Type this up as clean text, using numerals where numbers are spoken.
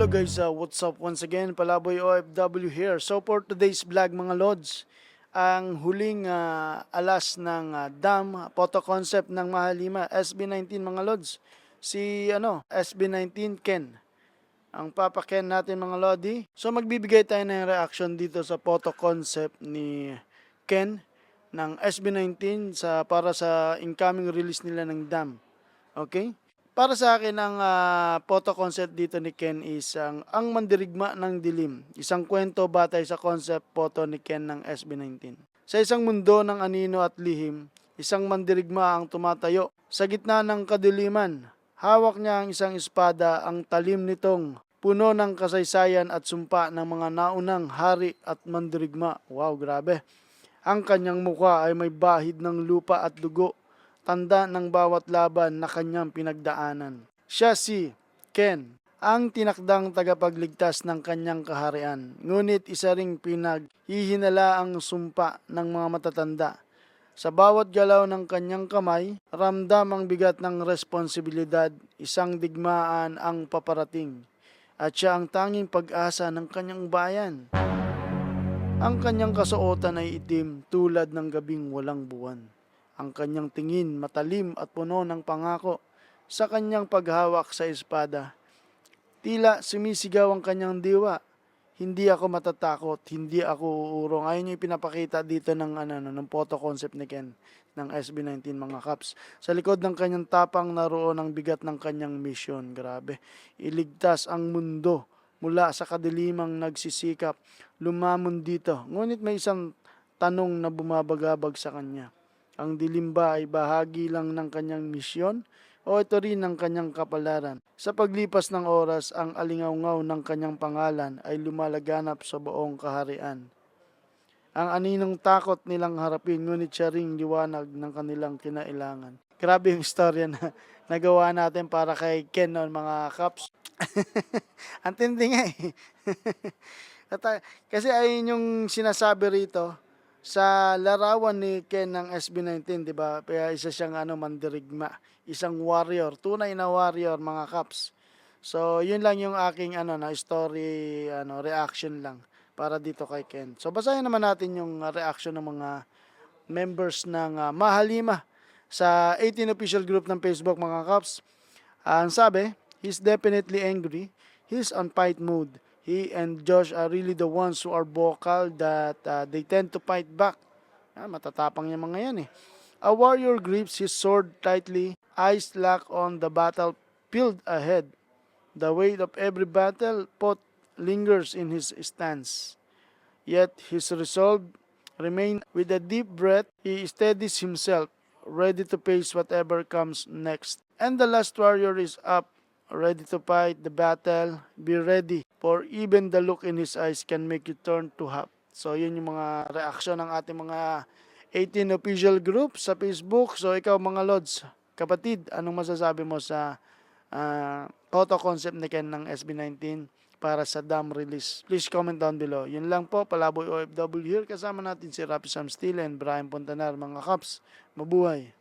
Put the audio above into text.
Hello guys, what's up once again? Palaboy OFW here. So for today's vlog mga lods, ang huling alas ng dam photo concept ng Mahalima SB19 mga lods. Si SB19 Ken. Ang Papa Ken natin mga lodi. So magbibigay tayo ng reaction dito sa photo concept ni Ken ng SB19 para sa incoming release nila ng dam. Okay? Para sa akin, ang photo concept dito ni Ken is ang mandirigma ng dilim. Isang kwento batay sa concept photo ni Ken ng SB19. Sa isang mundo ng anino at lihim, isang mandirigma ang tumatayo. Sa gitna ng kadiliman, hawak niya ang isang espada, ang talim nitong puno ng kasaysayan at sumpa ng mga naunang hari at mandirigma. Wow, grabe. Ang kanyang mukha ay may bahid ng lupa at dugo, tanda ng bawat laban na kanyang pinagdaanan. Siya si Ken, ang tinakdang tagapagligtas ng kanyang kaharian. Ngunit isa ring pinaghihinala ang sumpa ng mga matatanda. Sa bawat galaw ng kanyang kamay, ramdam ang bigat ng responsibilidad, isang digmaan ang paparating. At siya ang tanging pag-asa ng kanyang bayan. Ang kanyang kasuotan ay itim tulad ng gabing walang buwan. Ang kanyang tingin matalim at puno ng pangako. Sa kanyang paghawak sa espada, tila sumisigaw ang kanyang diwa. Hindi ako matatakot, hindi ako uurong. Ayun yung pinapakita dito ng photo concept ni Ken ng SB19 mga kaps. Sa likod ng kanyang tapang naroon ang bigat ng kanyang mission. Grabe. Iligtas ang mundo mula sa kadilimang nagsisikap. Lumamon dito. Ngunit may isang tanong na bumabagabag sa kanya. Ang dilim ba ay bahagi lang ng kanyang misyon o ito rin ang kanyang kapalaran? Sa paglipas ng oras, ang alingaw-ngaw ng kanyang pangalan ay lumalaganap sa buong kaharian. Ang aninong takot nilang harapin, ngunit siya ring liwanag ng kanilang kinailangan. Grabe yung istorya na nagawa natin para kay Ken noon mga kaps. Ang tindi nga eh. Kasi ayun yung sinasabi rito, sa larawan ni Ken ng SB19, 'di ba? Kaya isa siyang mandirigma, isang warrior, tunay na warrior mga kaps. So, yun lang yung aking story reaction lang para dito kay Ken. So, basahin naman natin yung reaction ng mga members ng Mahalima sa 18 official group ng Facebook mga kaps. Ang sabi, he's definitely angry. He's on fight mode. He and Josh are really the ones who are vocal that they tend to fight back. Matatapang yung mga yan eh. A warrior grips his sword tightly, eyes lock on the battlefield ahead. The weight of every battle pot lingers in his stance. Yet his resolve remains. With a deep breath, he steadies himself, ready to face whatever comes next. And the last warrior is up, ready to fight the battle. Be ready, for even the look in his eyes can make you turn to half. So, yun yung mga reaction ng ating mga 18 official group sa Facebook. So, ikaw mga lods, kapatid, anong masasabi mo sa photo concept ni Ken ng SB19 para sa dam release? Please comment down below. Yun lang po, Palaboy OFW here. Kasama natin si Rapi Sam Steele and Brian Pontanar mga kaps. Mabuhay!